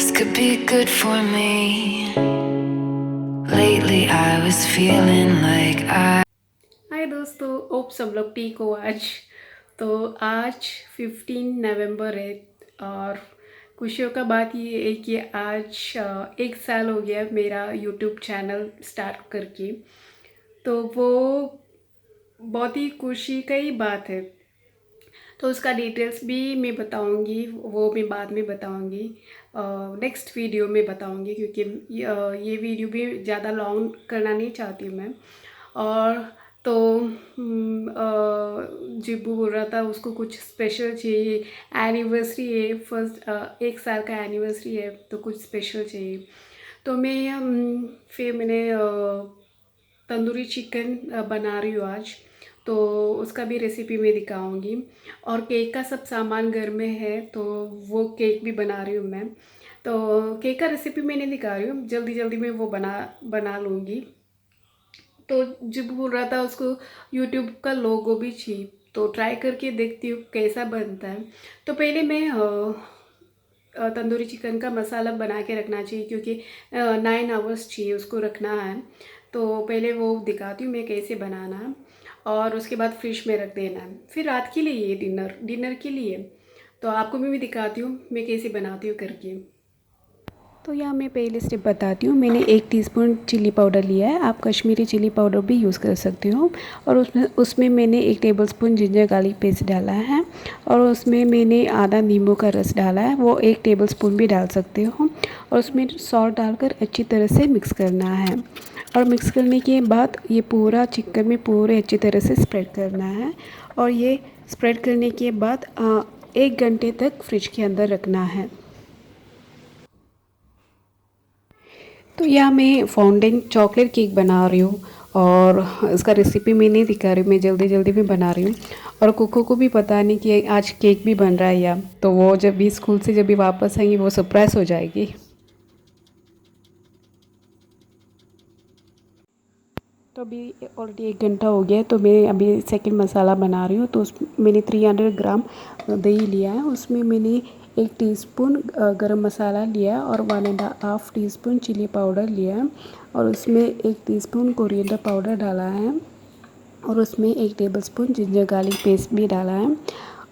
This could be good for me. Lately I was feeling like I हाय दोस्तों, ओप सब लोग ठीक हो आज। तो आज 15 नवंबर है और खुशियों का बात ये है कि आज 1 साल हो गया मेरा यूट्यूब चैनल स्टार्ट करके। तो वो बहुत ही खुशी का ही बात है। तो उसका डिटेल्स भी मैं बताऊंगी, वो मैं बाद में बताऊंगी, नेक्स्ट वीडियो में बताऊंगी, क्योंकि ये वीडियो भी ज़्यादा लॉन्ग करना नहीं चाहती हूँ मैं। और तो जिब्बू बोल रहा था उसको कुछ स्पेशल चाहिए, एनिवर्सरी है, फर्स्ट 1 साल का एनिवर्सरी है तो कुछ स्पेशल चाहिए। तो मैं फिर मैंने तंदूरी चिकन बना रही हूँ आज। तो उसका भी रेसिपी मैं दिखाऊंगी। और केक का सब सामान घर में है तो वो केक भी बना रही हूँ मैं। तो केक का रेसिपी मैं नहीं दिखा रही हूँ, जल्दी जल्दी में वो बना बना लूँगी। तो जब बोल रहा था उसको यूट्यूब का लोगो भी चाहिए, तो ट्राई करके देखती हूँ कैसा बनता है। तो पहले मैं तंदूरी चिकन का मसाला बना के रखना चाहिए, क्योंकि 9 आवर्स चाहिए उसको रखना है। तो पहले वो दिखाती हूँ मैं कैसे बनाना है, और उसके बाद फ्रिज में रख देना है। फिर रात के लिए ये डिनर के लिए। तो आपको भी मैं दिखाती हूँ मैं कैसे बनाती हूँ करके। तो यहाँ मैं पहले स्टेप बताती हूँ। मैंने 1 टीस्पून चिली पाउडर लिया है, आप कश्मीरी चिली पाउडर भी यूज़ कर सकते हो। और उसमें मैंने 1 टेबलस्पून जिंजर गार्लिक पेस्ट डाला है, और उसमें मैंने आधा नींबू का रस डाला है, वो 1 टेबलस्पून भी डाल सकते हो। और उसमें सॉल्ट डालकर अच्छी तरह से मिक्स करना है। और मिक्स करने के बाद ये पूरा चिकन में पूरे अच्छी तरह से स्प्रेड करना है। और ये स्प्रेड करने के बाद 1 घंटे तक फ्रिज के अंदर रखना है। तो यहाँ मैं फाउंटेन चॉकलेट केक बना रही हूँ, और इसका रेसिपी मैं नहीं दिखा रही हूँ, मैं जल्दी जल्दी में बना रही हूँ। और कुकू को भी पता नहीं कि आज केक भी बन रहा है या, तो वो जब भी स्कूल से जब भी वापस आएंगी वो सरप्राइज़ हो जाएगी। तो अभी ऑलरेडी 1 घंटा हो गया है, तो मैं अभी सेकंड मसाला बना रही हूँ। तो उस मैंने 300 ग्राम दही लिया है, उसमें मैंने 1 टीस्पून गरम मसाला लिया है, और 1.5 टीस्पून चिली पाउडर लिया है, और उसमें 1 टीस्पून कोरिएंडर पाउडर डाला है, और उसमें 1 टेबलस्पून जिंजर गार्लिक पेस्ट भी डाला है,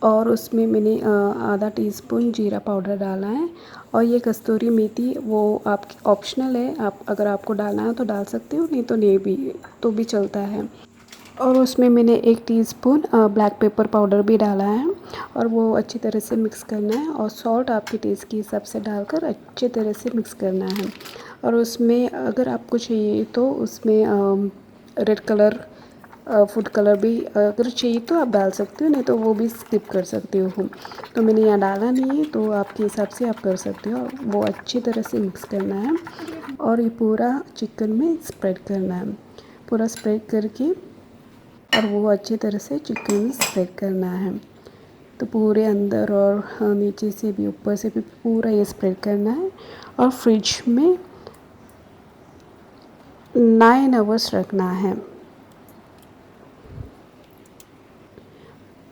और उसमें मैंने आधा टीस्पून जीरा पाउडर डाला है। और ये कस्तूरी मेथी वो आप ऑप्शनल है, आप अगर आपको डालना है तो डाल सकते हो, नहीं तो नहीं भी तो भी चलता है। और उसमें मैंने 1 टीस्पून ब्लैक पेपर पाउडर भी डाला है, और वो अच्छी तरह से मिक्स करना है। और सॉल्ट आपके टेस्ट के हिसाब से डालकर अच्छी तरह से मिक्स करना है। और उसमें अगर आपको चाहिए तो उसमें रेड कलर फूड कलर भी अगर चाहिए तो आप डाल सकते हो, नहीं तो वो भी स्किप कर सकते हो। तो मैंने यहाँ डाला नहीं है, तो आपके हिसाब से आप कर सकते हो। वो अच्छी तरह से मिक्स करना है, और ये पूरा चिकन में स्प्रेड करना है, पूरा स्प्रेड करके, और वो अच्छी तरह से चिकन में स्प्रेड करना है। तो पूरे अंदर और नीचे से भी ऊपर से भी पूरा ये स्प्रेड करना है, और फ्रिज में 9 आवर्स रखना है।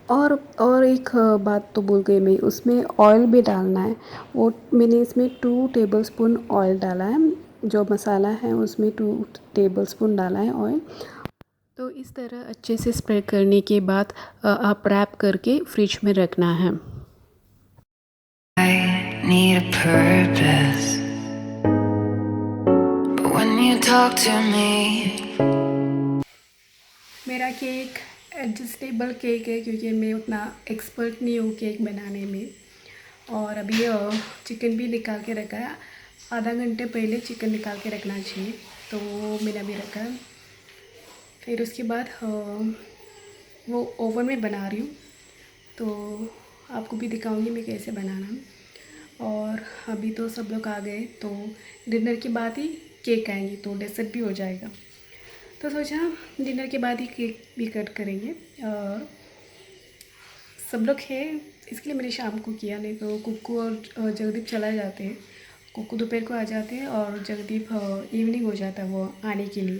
और एक बात तो भूल गई मैं, उसमें ऑयल भी डालना है। वो मैंने इसमें 2 टेबलस्पून ऑयल डाला है, जो मसाला है उसमें 2 टेबलस्पून डाला है ऑयल। तो इस तरह अच्छे से स्प्रेड करने के बाद आप रैप करके फ्रिज में रखना है। need a purpose. But when you talk to me, मेरा केक एडजस्टेबल केक है, क्योंकि मैं उतना एक्सपर्ट नहीं हूँ केक बनाने में। और अभी चिकन भी निकाल के रखा है, आधा घंटे पहले चिकन निकाल के रखना चाहिए, तो वो मैंने अभी रखा है। फिर उसके बाद वो ओवन में बना रही हूँ, तो आपको भी दिखाऊंगी मैं कैसे बनाना। और अभी तो सब लोग आ गए, तो डिनर के बाद ही केक आएंगी, तो डेजर्ट भी हो जाएगा। तो सोचा डिनर के बाद ही केक भी कट करेंगे। और सब लोग हैं इसके लिए मैंने शाम को किया, नहीं तो कुक्कू और जगदीप चला जाते हैं। कुक्कू दोपहर को आ जाते हैं, और जगदीप इवनिंग हो जाता है वो आने के लिए।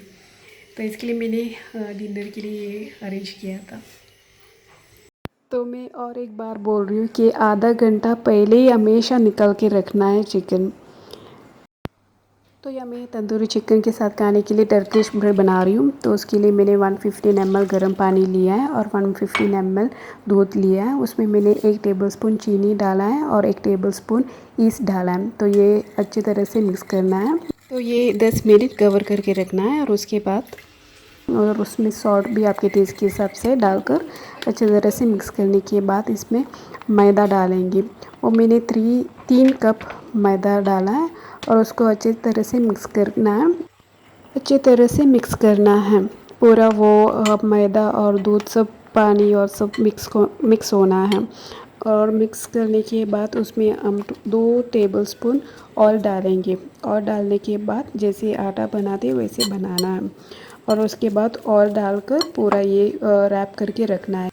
तो इसके लिए मैंने डिनर के लिए अरेंज किया था। तो मैं और एक बार बोल रही हूँ कि आधा घंटा पहले ही हमेशा निकल के रखना है चिकन। तो या मैं तंदूरी चिकन के साथ खाने के लिए टर्किश ब्रेड बना रही हूँ। तो उसके लिए मैंने 115 ml गर्म पानी लिया है और 115 ml दूध लिया है। उसमें मैंने 1 टेबलस्पून चीनी डाला है और 1 टेबलस्पून ईस्ट डाला है। तो ये अच्छी तरह से मिक्स करना है। तो ये 10 मिनट कवर करके रखना है और उसके बाद और उसमें सॉल्ट भी आपके टेस्ट के हिसाब से डालकर अच्छी तरह से मिक्स करने के बाद इसमें मैदा डालेंगे। और मैंने 3 कप मैदा डाला है और उसको अच्छी तरह से मिक्स करना है। अच्छी तरह से मिक्स करना है पूरा वो मैदा और दूध सब पानी और सब मिक्स होना है। और मिक्स करने के बाद उसमें हम 2 टेबलस्पून ऑयल डालेंगे। ऑयल डालने के बाद जैसे आटा बनाते वैसे बनाना है और उसके बाद ऑयल डालकर पूरा ये रैप करके रखना है।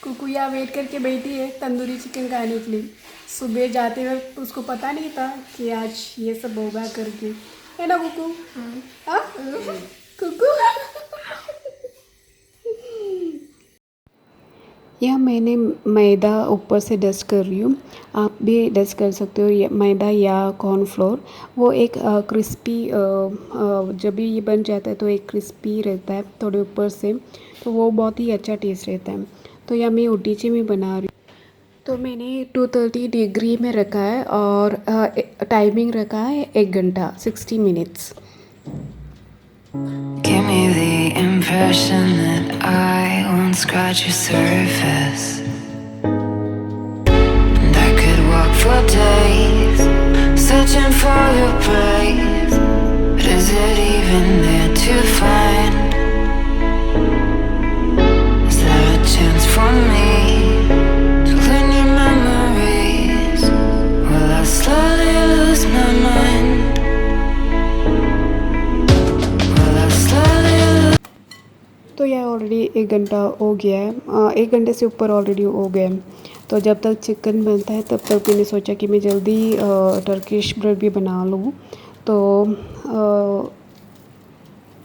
कुकुया वेट करके बैठी है तंदूरी चिकन खाने के लिए। सुबह जाते वक्त उसको पता नहीं था कि आज ये सब होगा करके, है ना कुकू? हाँ कुकू। यह मैंने मैदा ऊपर से डस्ट कर रही हूँ, आप भी डस्ट कर सकते हो। ये मैदा या कॉर्नफ्लोर वो एक क्रिस्पी जब भी ये बन जाता है तो एक क्रिस्पी रहता है थोड़े ऊपर से, तो वो बहुत ही अच्छा टेस्ट रहता है। तो यह मैं ओटीजी में बना रही हूँ। तो मैंने 230 डिग्री में रखा है और टाइमिंग रखा है 1 घंटा 60 minutes. Give me the impression that I won't scratch your surface, and I could walk for days searching for your praise. But is it even there to find? Is there a chance for me to learn your memories? Will I slowly lose my mind? तो यह already 1 घंटा हो गया है, 1 घंटे से ऊपर already हो गया है। तो जब तक चिकन बनता है तब तक मैंने सोचा कि मैं जल्दी टर्किश ब्रेड भी बना लूँ। तो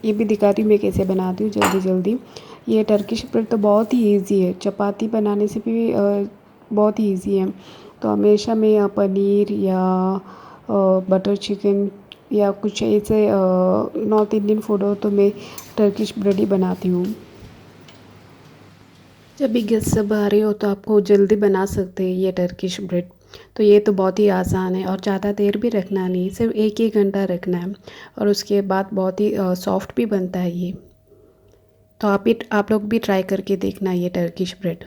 ये भी दिखाती हूँ मैं कैसे बनाती हूँ जल्दी जल्दी। ये टर्किश ब्रेड तो बहुत ही इजी है, चपाती बनाने से भी बहुत ही इजी है। तो हमेशा मैं पनीर या बटर चिकन या कुछ ऐसे नॉर्थ इंडियन फूड हो तो मैं टर्किश ब्रेड ही बनाती हूँ। जब भी गेस्ट सब आ रहे हो तो आपको जल्दी बना सकते हैं ये टर्किश ब्रेड। तो ये तो बहुत ही आसान है और ज़्यादा देर भी रखना नहीं, सिर्फ 1 घंटा रखना है और उसके बाद बहुत ही सॉफ्ट भी बनता है ये। तो आप लोग भी ट्राई करके देखना ये टर्किश ब्रेड।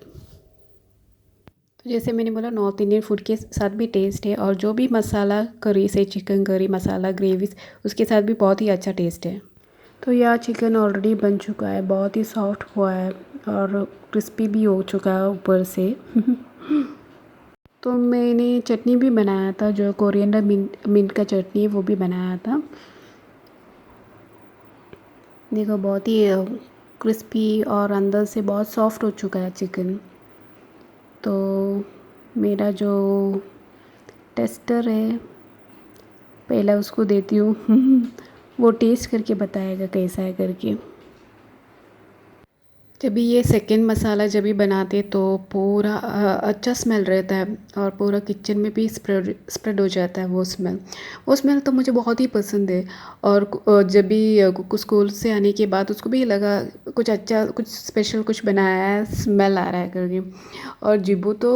तो जैसे मैंने बोला नॉर्थ इंडियन फूड के साथ भी टेस्ट है और जो भी मसाला करी से चिकन करी मसाला ग्रेवी उसके साथ भी बहुत ही अच्छा टेस्ट है। तो यह चिकन ऑलरेडी बन चुका है, बहुत ही सॉफ्ट हुआ है और क्रिस्पी भी हो चुका है ऊपर से। तो मैंने चटनी भी बनाया था, जो कोरिएंडर मिंट का चटनी है वो भी बनाया था। देखो बहुत ही क्रिस्पी और अंदर से बहुत सॉफ्ट हो चुका है चिकन। तो मेरा जो टेस्टर है पहला उसको देती हूँ वो टेस्ट करके बताएगा कैसा है करके। जब भी ये सेकंड मसाला जब भी बनाते तो पूरा अच्छा स्मेल रहता है और पूरा किचन में भी स्प्रेड हो जाता है वो स्मेल तो मुझे बहुत ही पसंद है। और जब भी स्कूल से आने के बाद उसको भी लगा कुछ अच्छा कुछ स्पेशल कुछ बनाया है, स्मेल आ रहा है करके। और जिबू तो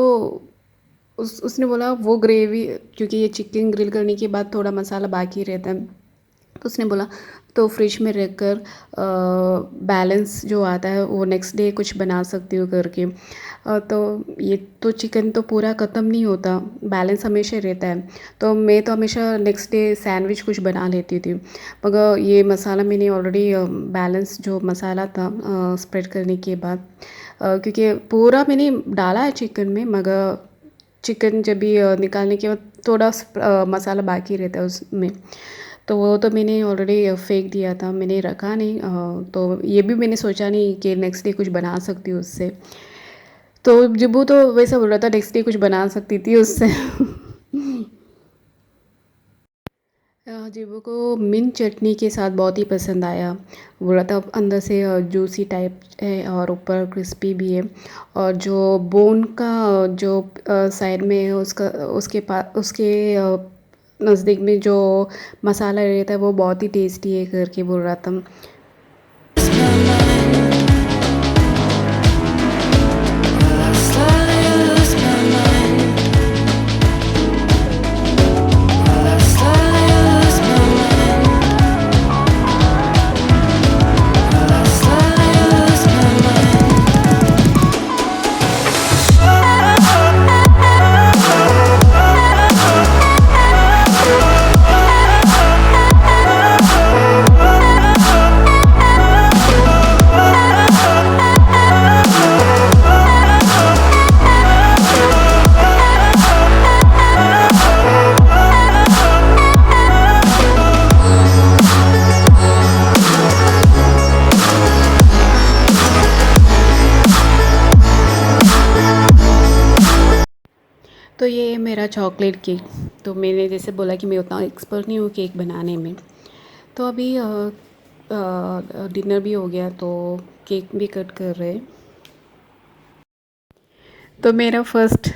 उसने बोला वो ग्रेवी, क्योंकि ये चिकन ग्रिल करने के बाद थोड़ा मसाला बाकी रहता है, तो उसने बोला तो फ्रिज में रख कर बैलेंस जो आता है वो नेक्स्ट डे कुछ बना सकती हूँ करके। तो ये तो चिकन तो पूरा ख़त्म नहीं होता, बैलेंस हमेशा रहता है। तो मैं तो हमेशा नेक्स्ट डे सैंडविच कुछ बना लेती थी, मगर ये मसाला मैंने ऑलरेडी बैलेंस जो मसाला था स्प्रेड करने के बाद, क्योंकि पूरा मैंने डाला है चिकन में, मगर चिकन जब भी निकालने के बाद थोड़ा मसाला बाकी रहता है उसमें, तो वो तो मैंने ऑलरेडी फेंक दिया था, मैंने रखा नहीं। तो ये भी मैंने सोचा नहीं कि नेक्स्ट डे कुछ बना सकती हूँ उससे। तो जिब्बू तो वैसा बोल रहा था नेक्स्ट डे कुछ बना सकती थी उससे। जिब्बू को मिंट चटनी के साथ बहुत ही पसंद आया, बोला था अंदर से जूसी टाइप है और ऊपर क्रिस्पी भी है। और जो बोन का जो साइड में है उसका उसके नज़दीक में जो मसाला रहता है वो बहुत ही टेस्टी है करके बोल रहा था। तो ये है मेरा चॉकलेट केक। तो मैंने जैसे बोला कि मैं उतना एक्सपर्ट नहीं हूँ केक बनाने में। तो अभी डिनर भी हो गया तो केक भी कट कर रहे हैं। तो मेरा फर्स्ट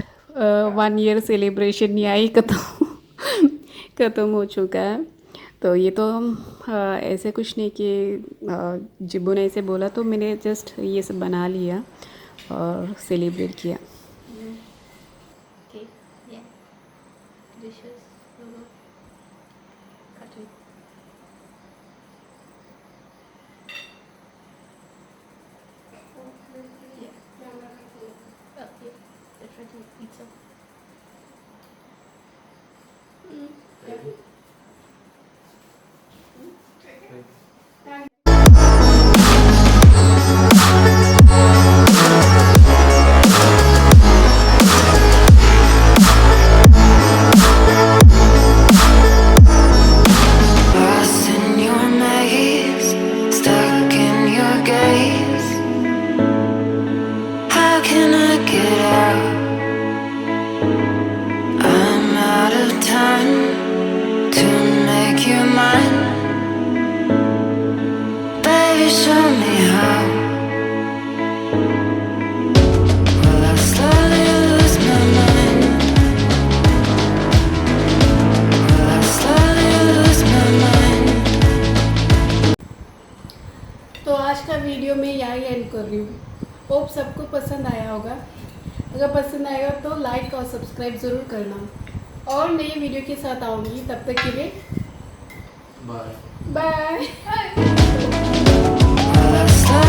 1 ईयर सेलिब्रेशन यहाँ ही ख़त्म हो चुका है। तो ये तो ऐसे कुछ नहीं कि जिब्बू ने ऐसे बोला तो मैंने जस्ट ये सब बना लिया और सेलिब्रेट किया। Okay, yeah. Dishes. Cutting. Yeah. Yeah. Let's try to eat some. Lost in your maze, stuck in your gaze. How can I get out? I'm out of time to make you mine. Baby, show me how. Will I slowly lose my mind? Will I slowly lose my mind? तो आज का video मैं यहीं and कर रही हूँ। Hope सबको पसंद आया होगा। अगर पसंद आएगा तो लाइक और सब्सक्राइब ज़रूर करना और नई वीडियो के साथ आऊँगी। तब तक के लिए bye bye. Will I slowly